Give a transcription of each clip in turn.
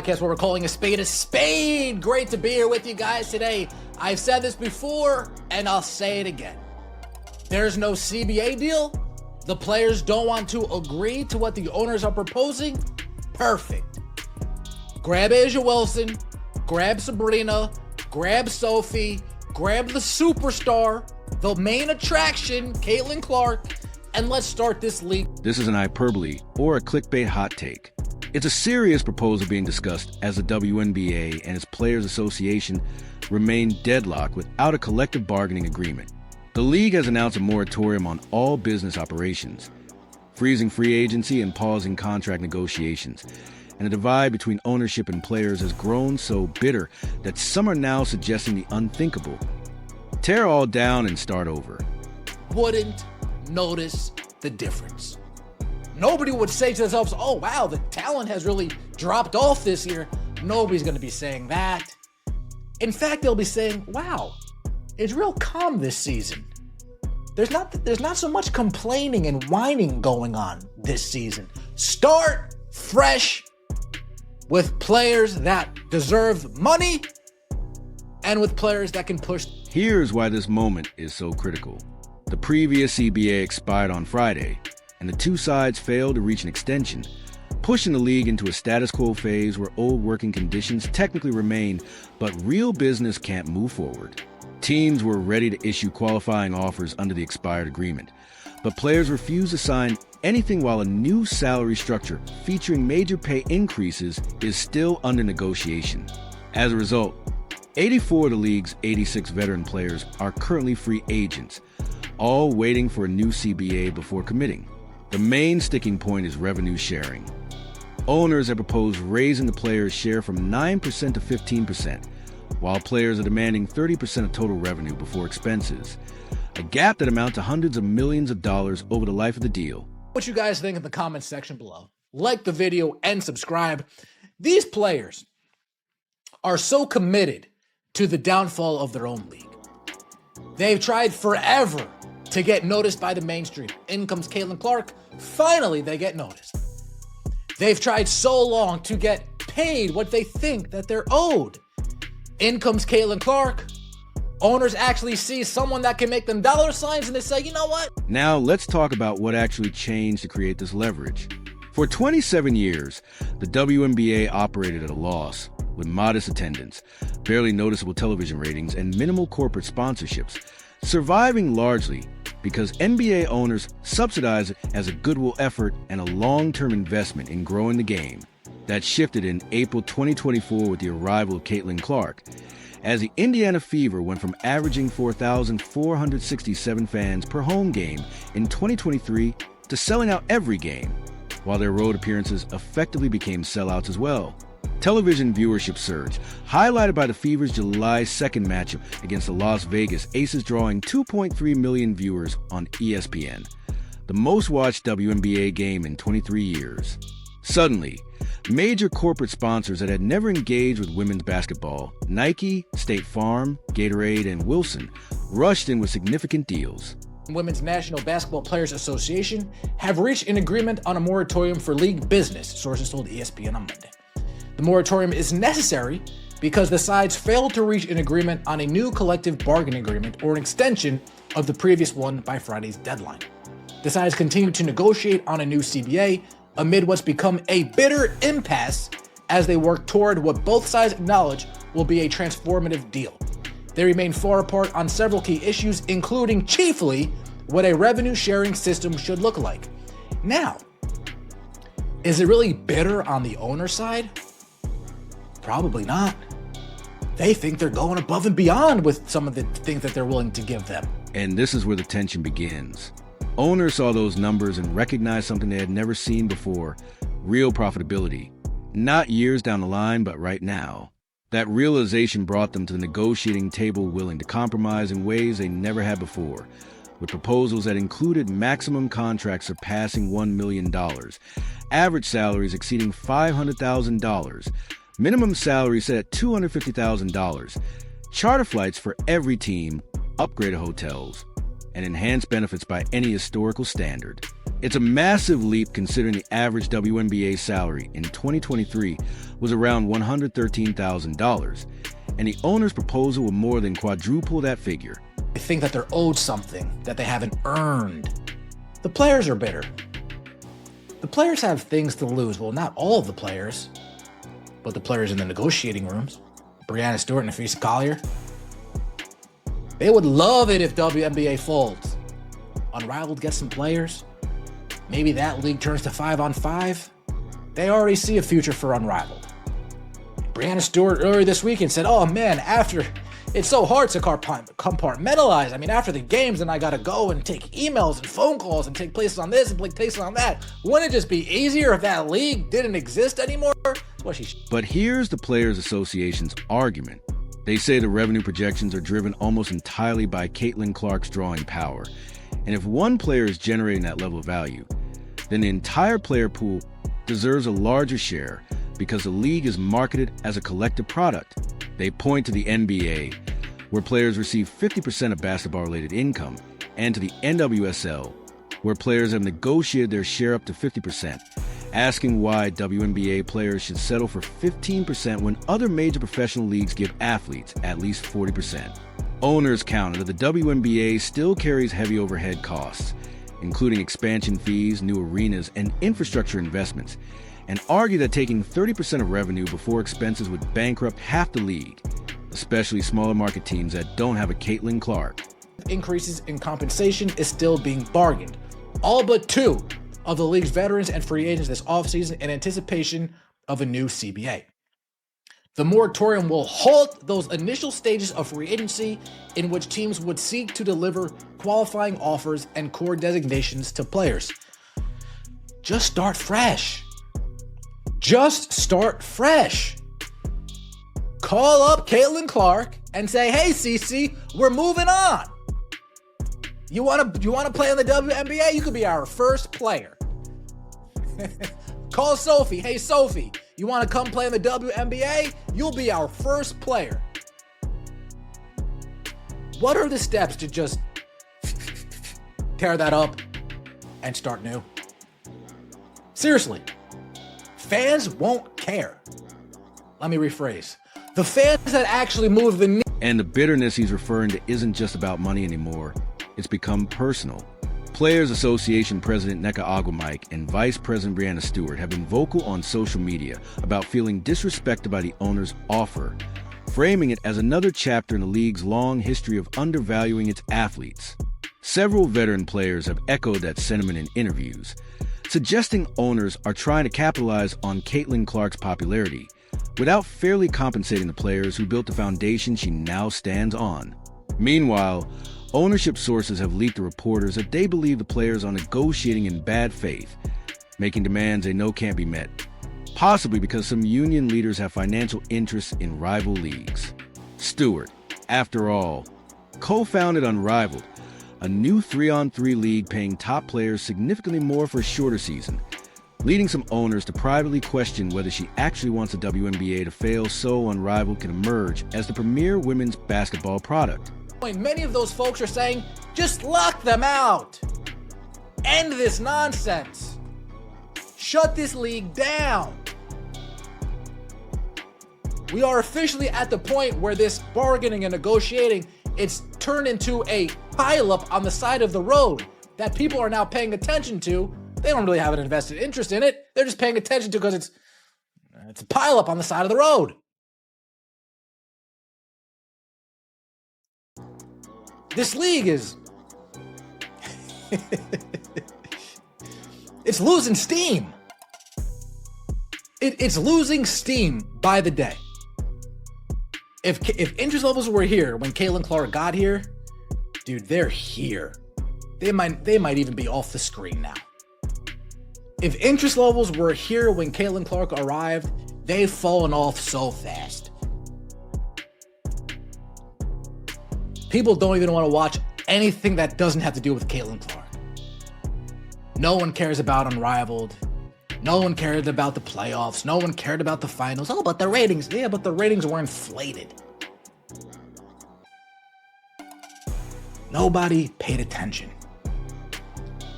podcast where we're calling a spade a spade. Great to be here with you guys today. I've said this before, and I'll say it again. There's no CBA deal. The players don't want to agree to what the owners are proposing. Perfect. Grab Asia Wilson, grab Sabrina, grab Sophie, grab the superstar, the main attraction, Caitlin Clark, and let's start this league. This is an hyperbole or a clickbait hot take. It's a serious proposal being discussed as the WNBA and its Players Association remain deadlocked without a collective bargaining agreement. The league has announced a moratorium on all business operations, freezing free agency and pausing contract negotiations. And the divide between ownership and players has grown so bitter that some are now suggesting the unthinkable. Tear all down and start over. Wouldn't notice the difference. Nobody would say to themselves, oh wow, the talent has really dropped off this year. Nobody's going to be saying that. In fact, they'll be saying, wow, it's real calm this season. There's not so much complaining and whining going on this season. Start fresh with players that deserve money and with players that can push. Here's why this moment is so critical. The previous CBA expired on Friday, and the two sides failed to reach an extension, pushing the league into a status quo phase where old working conditions technically remain, but real business can't move forward. Teams were ready to issue qualifying offers under the expired agreement, but players refused to sign anything while a new salary structure featuring major pay increases is still under negotiation. As a result, 84 of the league's 86 veteran players are currently free agents, all waiting for a new CBA before committing. The main sticking point is revenue sharing. Owners have proposed raising the players' share from 9% to 15%, while players are demanding 30% of total revenue before expenses, a gap that amounts to hundreds of millions of dollars over the life of the deal. What you guys think in the comments section below. Like the video and subscribe. These players are so committed to the downfall of their own league. They've tried forever to get noticed by the mainstream. In comes Caitlin Clark. Finally, they get noticed. They've tried so long to get paid what they think that they're owed. In comes Caitlin Clark. Owners actually see someone that can make them dollar signs and they say, you know what? Now let's talk about what actually changed to create this leverage. For 27 years, the WNBA operated at a loss, with modest attendance, barely noticeable television ratings, and minimal corporate sponsorships, surviving largely because NBA owners subsidized it as a goodwill effort and a long-term investment in growing the game. That shifted in April 2024 with the arrival of Caitlin Clark, as the Indiana Fever went from averaging 4,467 fans per home game in 2023 to selling out every game, while their road appearances effectively became sellouts as well. Television viewership surged, highlighted by the Fever's July 2nd matchup against the Las Vegas Aces, drawing 2.3 million viewers on ESPN, the most-watched WNBA game in 23 years. Suddenly, major corporate sponsors that had never engaged with women's basketball, Nike, State Farm, Gatorade, and Wilson, rushed in with significant deals. Women's National Basketball Players Association have reached an agreement on a moratorium for league business, sources told ESPN on Monday. The moratorium is necessary because the sides failed to reach an agreement on a new collective bargaining agreement or an extension of the previous one by Friday's deadline. The sides continue to negotiate on a new CBA amid what's become a bitter impasse as they work toward what both sides acknowledge will be a transformative deal. They remain far apart on several key issues, including chiefly what a revenue sharing system should look like. Now, is it really bitter on the owner side? Probably not. They think they're going above and beyond with some of the things that they're willing to give them. And this is where the tension begins. Owners saw those numbers and recognized something they had never seen before: real profitability. Not years down the line, but right now. That realization brought them to the negotiating table, willing to compromise in ways they never had before, with proposals that included maximum contracts surpassing $1 million, average salaries exceeding $500,000, minimum salary set at $250,000, charter flights for every team, upgraded hotels, and enhanced benefits by any historical standard. It's a massive leap considering the average WNBA salary in 2023 was around $113,000, and the owner's proposal will more than quadruple that figure. They think that they're owed something that they haven't earned. The players are bitter. The players have things to lose. Well, not all of the players, but the players in the negotiating rooms, Breanna Stewart and Nafisa Collier. They would love it if WNBA folds. Unrivaled gets some players. Maybe that league turns to 5-on-5. They already see a future for Unrivaled. Breanna Stewart earlier this weekend said, oh man, it's so hard to compartmentalize. I mean, after the games, then I gotta go and take emails and phone calls and take places on this and take places on that. Wouldn't it just be easier if that league didn't exist anymore? But here's the Players Association's argument. They say the revenue projections are driven almost entirely by Caitlin Clark's drawing power. And if one player is generating that level of value, then the entire player pool deserves a larger share because the league is marketed as a collective product. They point to the NBA, where players receive 50% of basketball-related income, and to the NWSL, where players have negotiated their share up to 50%, asking why WNBA players should settle for 15% when other major professional leagues give athletes at least 40%. Owners counter that the WNBA still carries heavy overhead costs, including expansion fees, new arenas, and infrastructure investments, and argue that taking 30% of revenue before expenses would bankrupt half the league, especially smaller market teams that don't have a Caitlin Clark. Increases in compensation is still being bargained. All but 2 of the league's veterans and free agents this offseason in anticipation of a new CBA. The moratorium will halt those initial stages of free agency in which teams would seek to deliver qualifying offers and core designations to players. Just start fresh. Just start fresh. Call up Caitlin Clark and say, hey, Cece, we're moving on. You want to play in the WNBA? You could be our first player. Call Sophie. Hey, Sophie, you want to come play in the WNBA? You'll be our first player. What are the steps to just tear that up and start new? Seriously, fans won't care. Let me rephrase. The fans that actually move the needle. And the bitterness he's referring to isn't just about money anymore. It's become personal. Players Association President Nneka Agwamike and Vice President Breanna Stewart have been vocal on social media about feeling disrespected by the owner's offer, framing it as another chapter in the league's long history of undervaluing its athletes. Several veteran players have echoed that sentiment in interviews, suggesting owners are trying to capitalize on Caitlin Clark's popularity without fairly compensating the players who built the foundation she now stands on. Meanwhile, ownership sources have leaked to reporters that they believe the players are negotiating in bad faith, making demands they know can't be met, possibly because some union leaders have financial interests in rival leagues. Stewart, after all, co-founded Unrivaled, a new 3-on-3 league paying top players significantly more for a shorter season, leading some owners to privately question whether she actually wants the WNBA to fail so Unrivaled can emerge as the premier women's basketball product. Many of those folks are saying, just lock them out. End this nonsense. Shut this league down. We are officially at the point where this bargaining and negotiating, it's turned into a pileup on the side of the road that people are now paying attention to. They don't really have an invested interest in it. They're just paying attention to because it's a pileup on the side of the road. This league is it's losing steam. It's losing steam by the day. If interest levels were here when Caitlin Clark got here, dude, they're here. They might even be off the screen now. If interest levels were here when Caitlin Clark arrived, they've fallen off so fast. People don't even want to watch anything that doesn't have to do with Caitlin Clark. No one cares about Unrivaled. No one cared about the playoffs. No one cared about the finals. Oh, but the ratings. Yeah, but the ratings were inflated. Nobody paid attention.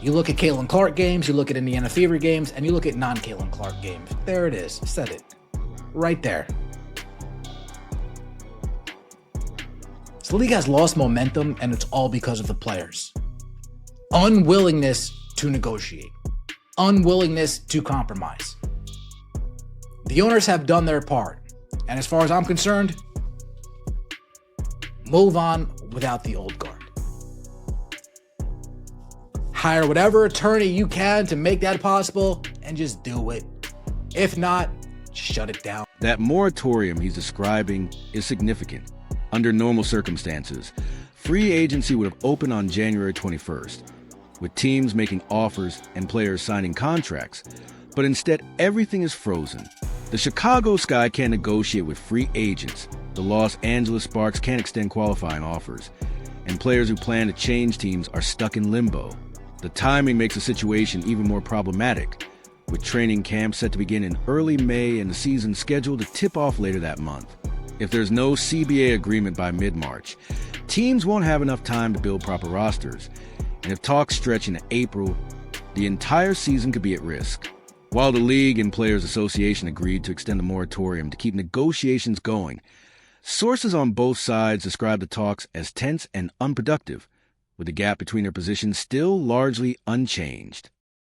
You look at Caitlin Clark games, you look at Indiana Fever games, and you look at non-Caitlin Clark games. There it is. Said it. Right there. So the league has lost momentum, and it's all because of the players. Unwillingness to negotiate. Unwillingness to compromise. The owners have done their part. And as far as I'm concerned, move on without the old guard. Hire whatever attorney you can to make that possible and just do it. If not, shut it down. That moratorium he's describing is significant. Under normal circumstances, free agency would have opened on January 21st, with teams making offers and players signing contracts. But instead, everything is frozen. The Chicago Sky can't negotiate with free agents. The Los Angeles Sparks can't extend qualifying offers. And players who plan to change teams are stuck in limbo. The timing makes the situation even more problematic, with training camp set to begin in early May and the season scheduled to tip off later that month. If there's no CBA agreement by mid-March, teams won't have enough time to build proper rosters. And if talks stretch into April, the entire season could be at risk. While the League and Players Association agreed to extend the moratorium to keep negotiations going, sources on both sides describe the talks as tense and unproductive, with the gap between their positions still largely unchanged.